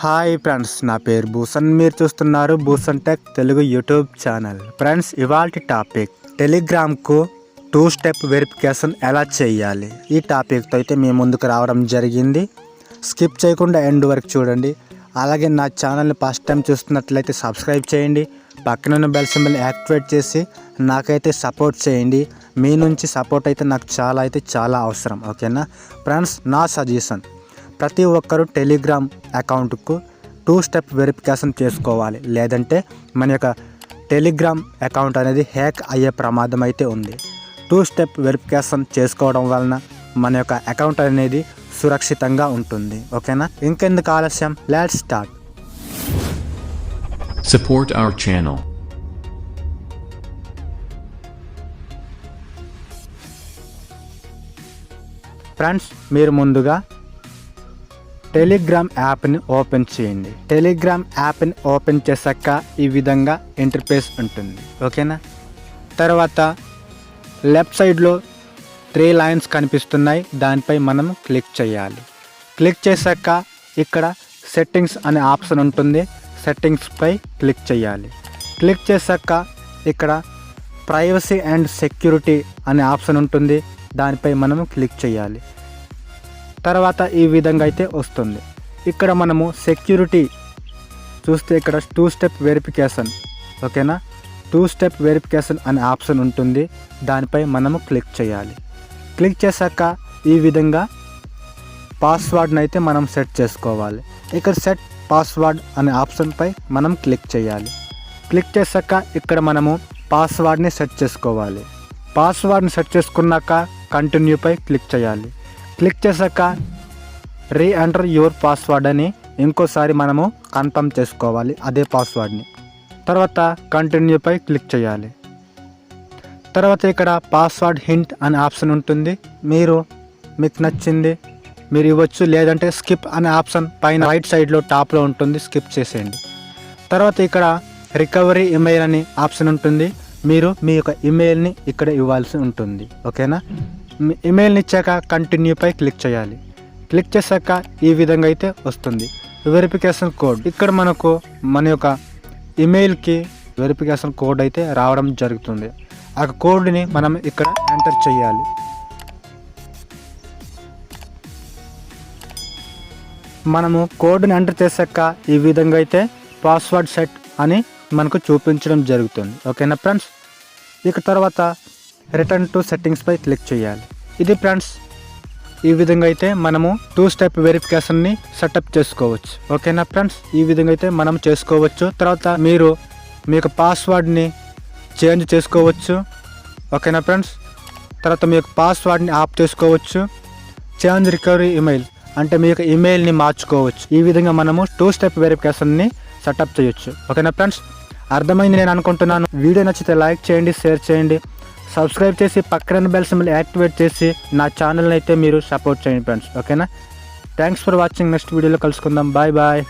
Hi friends, నా పేరు భూషణ్. మీరు చూస్తున్నారు Bhushan tech Telugu YouTube channel. Friends, ఇవాల్టి టాపిక్ టెలిగ్రామ్కు 2 స్టెప్ వెరిఫికేషన్ ఎలా చేయాలి. ఈ టాపిక్తో అయితే మేము ముందుకు రావడం జరిగింది. స్కిప్ చేయకుండా ఎండ్ వరకు చూడండి. అలాగే నా ఛానల్ని ఫస్ట్ టైం చూస్తున్నట్లయితే సబ్స్క్రైబ్ చేయండి. పక్కనున్న బెల్ సింబల్ని యాక్టివేట్ చేసి నాకైతే సపోర్ట్ చేయండి. మీ నుంచి సపోర్ట్ అయితే నాకు చాలా అవసరం. ఓకేనా ఫ్రెండ్స్, నా సజెషన్, ప్రతి ఒక్కరూ టెలిగ్రామ్ అకౌంట్కు 2 స్టెప్ వెరిఫికేషన్ చేసుకోవాలి. లేదంటే మన యొక్క టెలిగ్రామ్ అకౌంట్ అనేది హ్యాక్ అయ్యే ప్రమాదం అయితే ఉంది. 2 స్టెప్ వెరిఫికేషన్ చేసుకోవడం వలన మన యొక్క అకౌంట్ అనేది సురక్షితంగా ఉంటుంది. ఓకేనా, ఇంకెందుకు ఆలస్యం, let's start. Support our channel. Friends, మీరు ముందుగా టెలిగ్రామ్ యాప్ని ఓపెన్ చేయండి. టెలిగ్రామ్ యాప్ని ఓపెన్ చేశాక ఈ విధంగా ఇంటర్ఫేస్ ఉంటుంది. ఓకేనా, తర్వాత లెఫ్ట్ సైడ్లో 3 లైన్స్ కనిపిస్తున్నాయి. దానిపై మనం క్లిక్ చేయాలి. క్లిక్ చేశాక ఇక్కడ సెట్టింగ్స్ అనే ఆప్షన్ ఉంటుంది. సెట్టింగ్స్పై క్లిక్ చేయాలి. క్లిక్ చేశాక ఇక్కడ ప్రైవసీ అండ్ సెక్యూరిటీ అనే ఆప్షన్ ఉంటుంది. దానిపై మనం క్లిక్ చేయాలి. తర్వాత ఈ విధంగా అయితే వస్తుంది. ఇక్కడ మనము సెక్యూరిటీ చూస్తే ఇక్కడ 2 స్టెప్ వెరిఫికేషన్, ఓకేనా, 2 స్టెప్ వెరిఫికేషన్ అనే ఆప్షన్ ఉంటుంది. దానిపై మనము క్లిక్ చేయాలి. క్లిక్ చేశాక ఈ విధంగా పాస్వర్డ్ని అయితే మనం సెట్ చేసుకోవాలి. ఇక్కడ సెట్ పాస్వర్డ్ అనే ఆప్షన్పై మనం క్లిక్ చేయాలి. క్లిక్ చేశాక ఇక్కడ మనము పాస్వర్డ్ని సెట్ చేసుకోవాలి. పాస్వర్డ్ని సెట్ చేసుకున్నాక కంటిన్యూపై క్లిక్ చేయాలి. క్లిక్ చేశాక రీ ఎంటర్ యువర్ పాస్వర్డ్ అని ఇంకోసారి మనము కన్ఫర్మ్ చేసుకోవాలి అదే పాస్వర్డ్ని. తర్వాత కంటిన్యూపై క్లిక్ చేయాలి. తర్వాత ఇక్కడ పాస్వర్డ్ హింట్ అనే ఆప్షన్ ఉంటుంది. మీకు నచ్చింది మీరు ఇవ్వచ్చు, లేదంటే స్కిప్ అనే ఆప్షన్ పైన రైట్ సైడ్లో టాప్లో ఉంటుంది, స్కిప్ చేసేయండి. తర్వాత ఇక్కడ రికవరీ ఇమెయిల్ అనే ఆప్షన్ ఉంటుంది. మీరు మీ యొక్క ఇమెయిల్ని ఇక్కడ ఇవ్వాల్సి ఉంటుంది. ఓకేనా, మీ ఇమెయిల్ని ఇచ్చాక కంటిన్యూపై క్లిక్ చేయాలి. క్లిక్ చేశాక ఈ విధంగా అయితే వస్తుంది వెరిఫికేషన్ కోడ్. ఇక్కడ మనకు మన యొక్క ఇమెయిల్కి వెరిఫికేషన్ కోడ్ అయితే రావడం జరుగుతుంది. ఆ కోడ్ని మనం ఇక్కడ ఎంటర్ చేయాలి. మనము కోడ్ని ఎంటర్ చేశాక ఈ విధంగా అయితే పాస్వర్డ్ సెట్ అని మనకు చూపించడం జరుగుతుంది. ఓకేనా ఫ్రెండ్స్, ఇక తర్వాత రిటర్న్ టు సెట్టింగ్స్పై క్లిక్ చేయాలి. ఇది ఫ్రెండ్స్, ఈ విధంగా అయితే మనము 2 స్టెప్ వెరిఫికేషన్ని సెటప్ చేసుకోవచ్చు. ఓకేనా ఫ్రెండ్స్, ఈ విధంగా అయితే మనం చేసుకోవచ్చు. తర్వాత మీరు మీ యొక్క పాస్వర్డ్ని చేంజ్ చేసుకోవచ్చు. ఓకేనా ఫ్రెండ్స్, తర్వాత మీ యొక్క పాస్వర్డ్ని ఆఫ్ చేసుకోవచ్చు. చేంజ్ రికవరీ ఇమెయిల్ అంటే మీ యొక్క ఇమెయిల్ని మార్చుకోవచ్చు. ఈ విధంగా మనము 2 స్టెప్ వెరిఫికేషన్ని సెటప్ చేయొచ్చు. ఓకేనా ఫ్రెండ్స్, అర్థమైంది నేను అనుకుంటున్నాను. వీడియో నచ్చితే లైక్ చేయండి, షేర్ చేయండి, సబ్స్క్రైబ్ చేసి పక్కన బెల్ సింబల్ యాక్టివేట్ చేసి నా ఛానల్ని అయితే మీరు సపోర్ట్ చేయండి ఫ్రెండ్స్. ఓకేనా, థ్యాంక్స్ ఫర్ వాచింగ్. నెక్స్ట్ వీడియోలో కలుసుకుందాం. Bye bye.